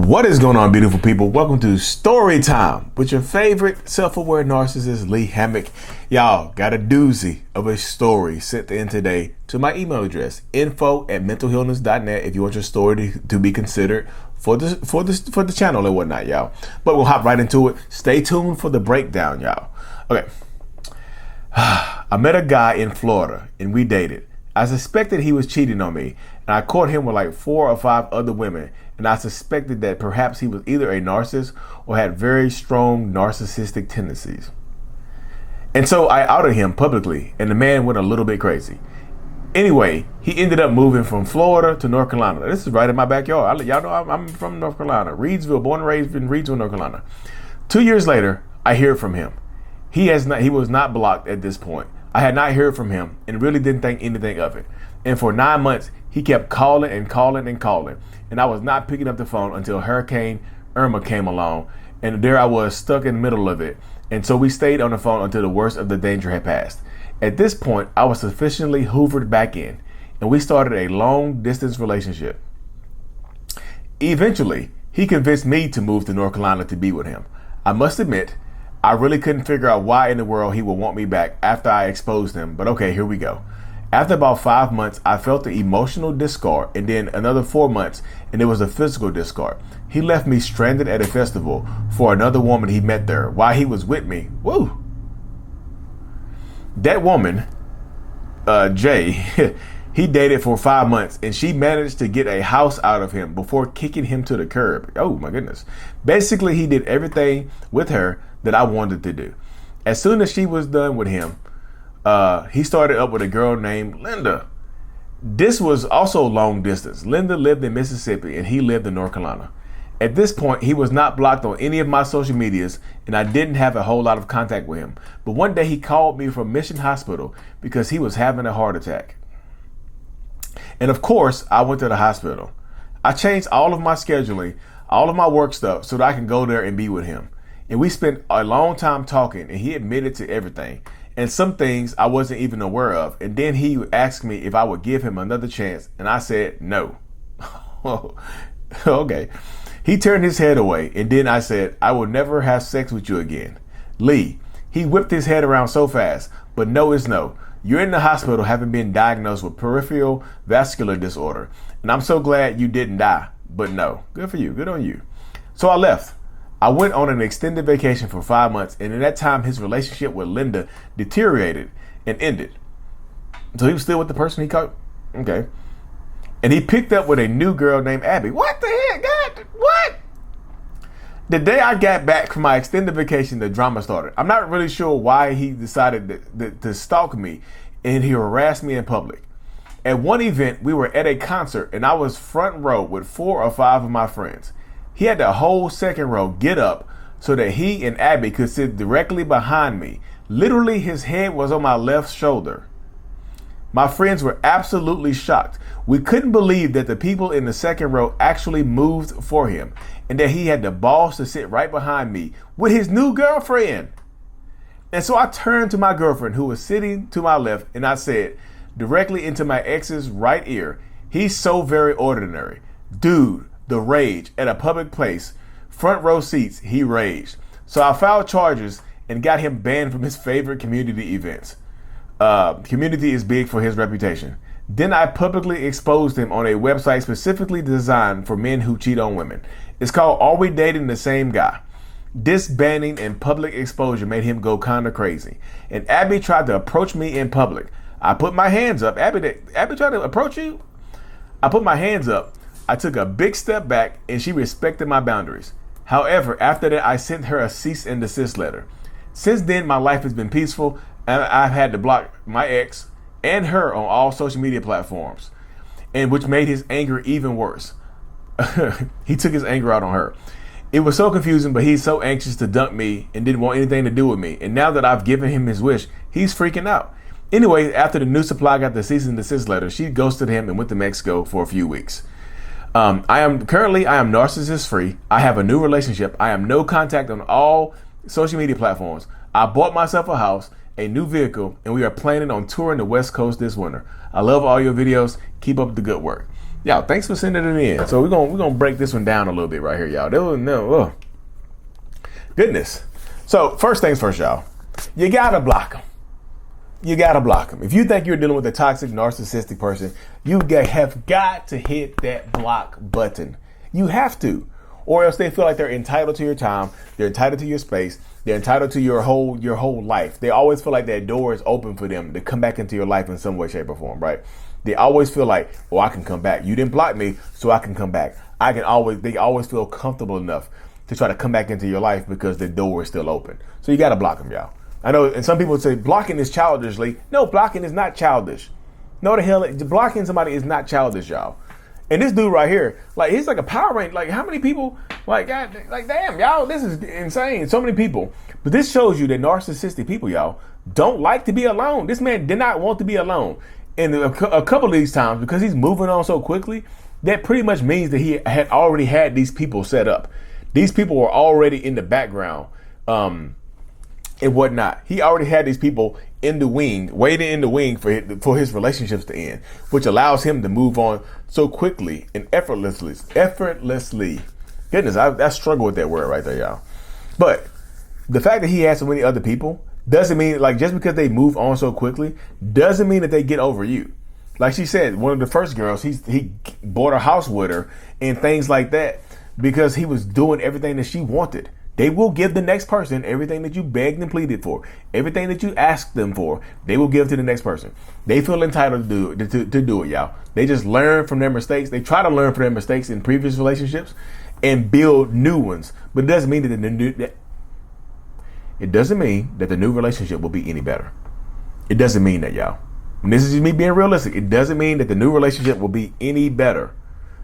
What is going on, beautiful people? Welcome to Story Time with your favorite self-aware narcissist, Lee Hammock. Y'all got a doozy of a story sent in today to my email address, info@mentalhealness.net, if you want your story to be considered for the channel and whatnot, y'all. But we'll hop right into it. Stay tuned for the breakdown, y'all. Okay. I met a guy in Florida and we dated. I suspected he was cheating on me, and I caught him with like 4 or 5 other women, and I suspected that perhaps he was either a narcissist or had very strong narcissistic tendencies. And so I outed him publicly, and the man went a little bit crazy. Anyway, he ended up moving from Florida to North Carolina. This is right in my backyard. Y'all know I'm from North Carolina, Reidsville, born and raised in Reidsville, North Carolina. 2 years later, I hear from him. He was not blocked at this point. I had not heard from him and really didn't think anything of it. And for 9 months, he kept calling and calling and calling. And I was not picking up the phone until Hurricane Irma came along. And there I was stuck in the middle of it. And so we stayed on the phone until the worst of the danger had passed. At this point, I was sufficiently hoovered back in, and we started a long distance relationship. Eventually, he convinced me to move to North Carolina to be with him. I must admit, I really couldn't figure out why in the world he would want me back after I exposed him, but okay, here we go. After about 5 months, I felt the emotional discard, and then another 4 months, and it was a physical discard. He left me stranded at a festival for another woman he met there while he was with me. Woo! That woman, Jay, he dated for 5 months, and she managed to get a house out of him before kicking him to the curb. Oh my goodness. Basically, he did everything with her that I wanted to do. As soon as she was done with him, he started up with a girl named Linda. This was also long distance. Linda lived in Mississippi and he lived in North Carolina. At this point, he was not blocked on any of my social medias, and I didn't have a whole lot of contact with him. But one day he called me from Mission Hospital because he was having a heart attack. And of course, I went to the hospital. I changed all of my scheduling, all of my work stuff, so that I can go there and be with him. And we spent a long time talking, and he admitted to everything. And some things I wasn't even aware of. And then he asked me if I would give him another chance, and I said no. Okay. He turned his head away, and then I said, I will never have sex with you again. Lee, he whipped his head around so fast, but no is no. You're in the hospital having been diagnosed with peripheral vascular disorder, and I'm so glad you didn't die, but no. Good for you. Good on you. So I left. I went on an extended vacation for 5 months, and in that time, his relationship with Linda deteriorated and ended. So he was still with the person he caught? Okay. And he picked up with a new girl named Abby. What the heck, God? What? The day I got back from my extended vacation, the drama started. I'm not really sure why he decided to stalk me, and he harassed me in public. At one event, we were at a concert, and I was front row with 4 or 5 of my friends. He had the whole second row get up so that he and Abby could sit directly behind me. Literally, his head was on my left shoulder. My friends were absolutely shocked. We couldn't believe that the people in the second row actually moved for him, and that he had the balls to sit right behind me with his new girlfriend. And so I turned to my girlfriend, who was sitting to my left, and I said directly into my ex's right ear, he's so very ordinary. Dude, the rage at a public place, front row seats, he raged. So I filed charges and got him banned from his favorite community events. Community is big for his reputation. Then I publicly exposed him on a website specifically designed for men who cheat on women. It's called Are We Dating the Same Guy? This banning and public exposure made him go kind of crazy. And Abby tried to approach me in public. I put my hands up. Abby tried to approach you? I put my hands up. I took a big step back, and she respected my boundaries. However, after that, I sent her a cease and desist letter. Since then, my life has been peaceful, and I've had to block my ex and her on all social media platforms, and which made his anger even worse. He took his anger out on her. It was so confusing, but he's so anxious to dump me and didn't want anything to do with me. And now that I've given him his wish, he's freaking out. Anyway, after the new supply got the cease and desist letter, she ghosted him and went to Mexico for a few weeks. I am narcissist free. I have a new relationship. I am no contact on all social media platforms. I bought myself a house, a new vehicle, and we are planning on touring the West Coast this winter. I love all your videos. Keep up the good work. Y'all, thanks for sending it in. So we're gonna break this one down a little bit right here, y'all. Goodness. So first things first, y'all. You gotta block them. You gotta block them. If you think you're dealing with a toxic, narcissistic person, you have got to hit that block button. You have to, or else they feel like they're entitled to your time. They're entitled to your space. They're entitled to your whole life. They always feel like that door is open for them to come back into your life in some way, shape, or form, right? They always feel like, oh, I can come back. You didn't block me, so I can come back. They always feel comfortable enough to try to come back into your life because the door is still open. So you got to block them, y'all. I know, and some people would say blocking is childishly. No, blocking is not childish. No, the hell, blocking somebody is not childish, y'all. And this dude right here, like, he's like a Power Ranger. Like, how many people, like, God, like, damn, y'all, this is insane. So many people. But this shows you that narcissistic people, y'all, don't like to be alone. This man did not want to be alone. And a couple of these times, because he's moving on so quickly, that pretty much means that he had already had these people set up. These people were already in the background and whatnot. He already had these people in the wing, waiting in the wing for his relationships to end, which allows him to move on so quickly and effortlessly. Goodness, I struggle with that word right there, y'all. But the fact that he has so many other people doesn't mean, like, just because they move on so quickly doesn't mean that they get over you. Like she said, one of the first girls, he bought a house with her and things like that because he was doing everything that she wanted. They will give the next person everything that you begged and pleaded for, everything that you asked them for. They will give to the next person. They feel entitled to do it, y'all. They just learn from their mistakes. They try to learn from their mistakes in previous relationships and build new ones. But it doesn't mean that the new relationship will be any better. It doesn't mean that, y'all. And this is just me being realistic. It doesn't mean that the new relationship will be any better.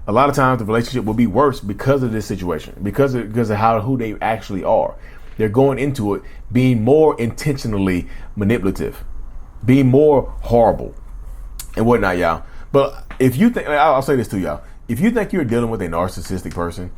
A lot of times the relationship will be worse because of this situation, because of who they actually are. They're going into it being more intentionally manipulative, being more horrible and whatnot, y'all. But if you think, I'll say this to y'all, if you think you're dealing with a narcissistic person,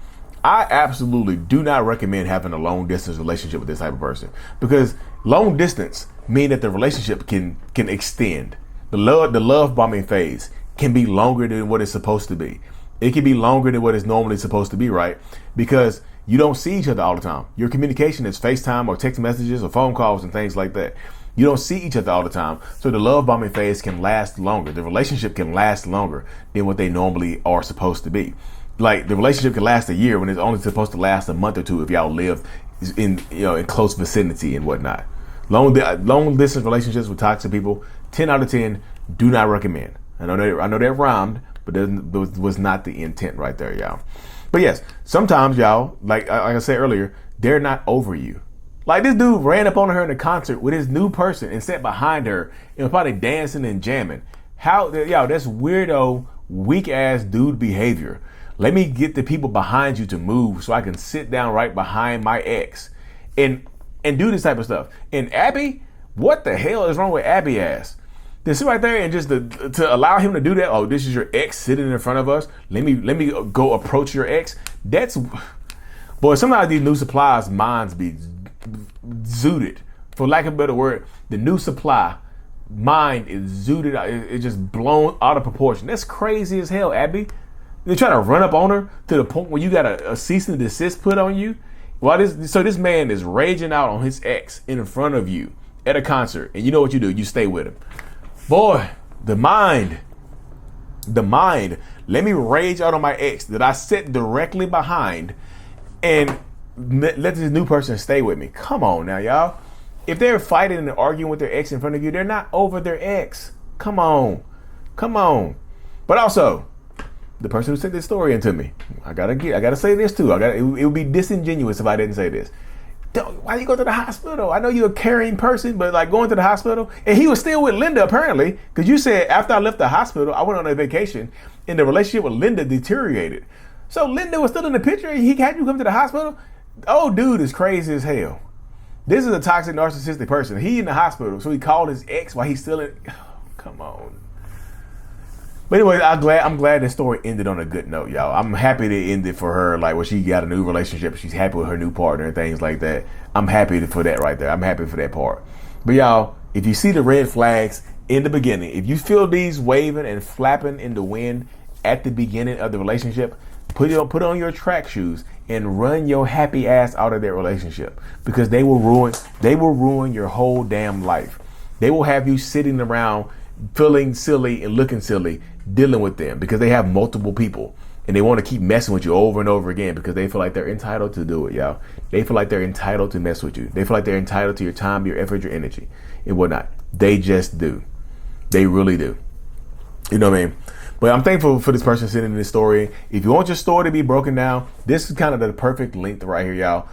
I absolutely do not recommend having a long distance relationship with this type of person, because long distance mean that the relationship can extend. The love bombing phase can be longer than what it's supposed to be. It can be longer than what it's normally supposed to be, right? Because you don't see each other all the time. Your communication is FaceTime or text messages or phone calls and things like that. You don't see each other all the time. So the love bombing phase can last longer. The relationship can last longer than what they normally are supposed to be. Like, the relationship can last a year when it's only supposed to last a month or two if y'all live in close vicinity and whatnot. Long distance relationships with toxic people, 10 out of 10, do not recommend. I know that rhymed, but that was not the intent right there, y'all. But yes, sometimes, y'all, like I said earlier, they're not over you. Like, this dude ran up on her in a concert with his new person and sat behind her and was probably dancing and jamming. That's weirdo, weak ass dude behavior. Let me get the people behind you to move so I can sit down right behind my ex and do this type of stuff. And Abby, what the hell is wrong with Abby ass? To sit right there and just to allow him to do that. Oh, this is your ex sitting in front of us. Let me go approach your ex. Boy, sometimes these new supplies' minds be zooted. For lack of a better word, the new supply mind is zooted. It's just blown out of proportion. That's crazy as hell, Abby. They try to run up on her to the point where you got a cease and desist put on you. So this man is raging out on his ex in front of you at a concert, and you know what you do? You stay with him. Boy, the mind. Let me rage out on my ex that I sit directly behind and let this new person stay with me. Come on now, y'all. If they're fighting and arguing with their ex in front of you, they're not over their ex. Come on. But also, the person who sent this story into me, I gotta say this too. It would be disingenuous if I didn't say this. Why you go to the hospital? I know you're a caring person, but like going to the hospital, and he was still with Linda apparently, because you said after I left the hospital, I went on a vacation, and the relationship with Linda deteriorated. So Linda was still in the picture, and he had you come to the hospital. Oh, dude is crazy as hell. This is a toxic, narcissistic person. He in the hospital, so he called his ex while he's still in. Oh, come on. But anyway, I'm glad the story ended on a good note, y'all. I'm happy to end it for her, like when she got a new relationship, she's happy with her new partner and things like that. I'm happy for that right there. I'm happy for that part. But y'all, if you see the red flags in the beginning, if you feel these waving and flapping in the wind at the beginning of the relationship, put on your track shoes and run your happy ass out of that relationship, because they will ruin your whole damn life. They will have you sitting around feeling silly and looking silly dealing with them, because they have multiple people and they want to keep messing with you over and over again because they feel like they're entitled to do it, y'all. They feel like they're entitled to mess with you. They feel like they're entitled to your time, your effort, your energy, and whatnot. They just do. They really do. You know what I mean? But I'm thankful for this person sending this story. If you want your story to be broken down, this is kind of the perfect length right here, y'all.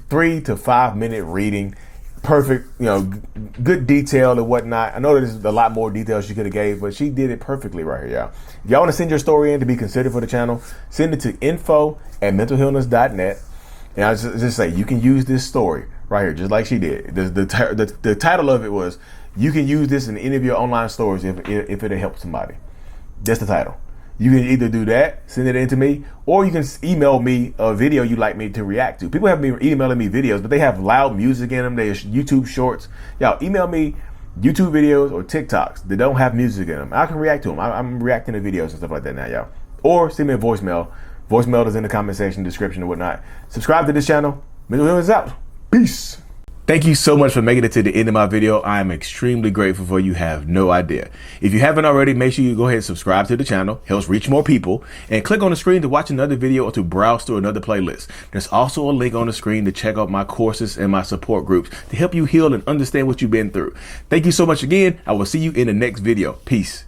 3 to 5 minute reading. Perfect, good detail and whatnot. I know there's a lot more details she could have gave, but she did it perfectly right here, y'all. If y'all want to send your story in to be considered for the channel, send it to info@mentalhealness.net. And I just say, you can use this story right here, just like she did. The title of it was, you can use this in any of your online stories if it'll help somebody. That's the title. You can either do that, send it in to me, or you can email me a video you'd like me to react to. People have been emailing me videos, but they have loud music in them. There's YouTube shorts. Y'all, email me YouTube videos or TikToks that don't have music in them. I can react to them. I'm reacting to videos and stuff like that now, y'all. Or send me a voicemail. Voicemail is in the comment section, description, and whatnot. Subscribe to this channel. Mental Healness is out. Peace. Thank you so much for making it to the end of my video. I am extremely grateful for you. Have no idea. If you haven't already, make sure you go ahead and subscribe to the channel. Helps reach more people. And click on the screen to watch another video or to browse through another playlist. There's also a link on the screen to check out my courses and my support groups to help you heal and understand what you've been through. Thank you so much again. I will see you in the next video. Peace.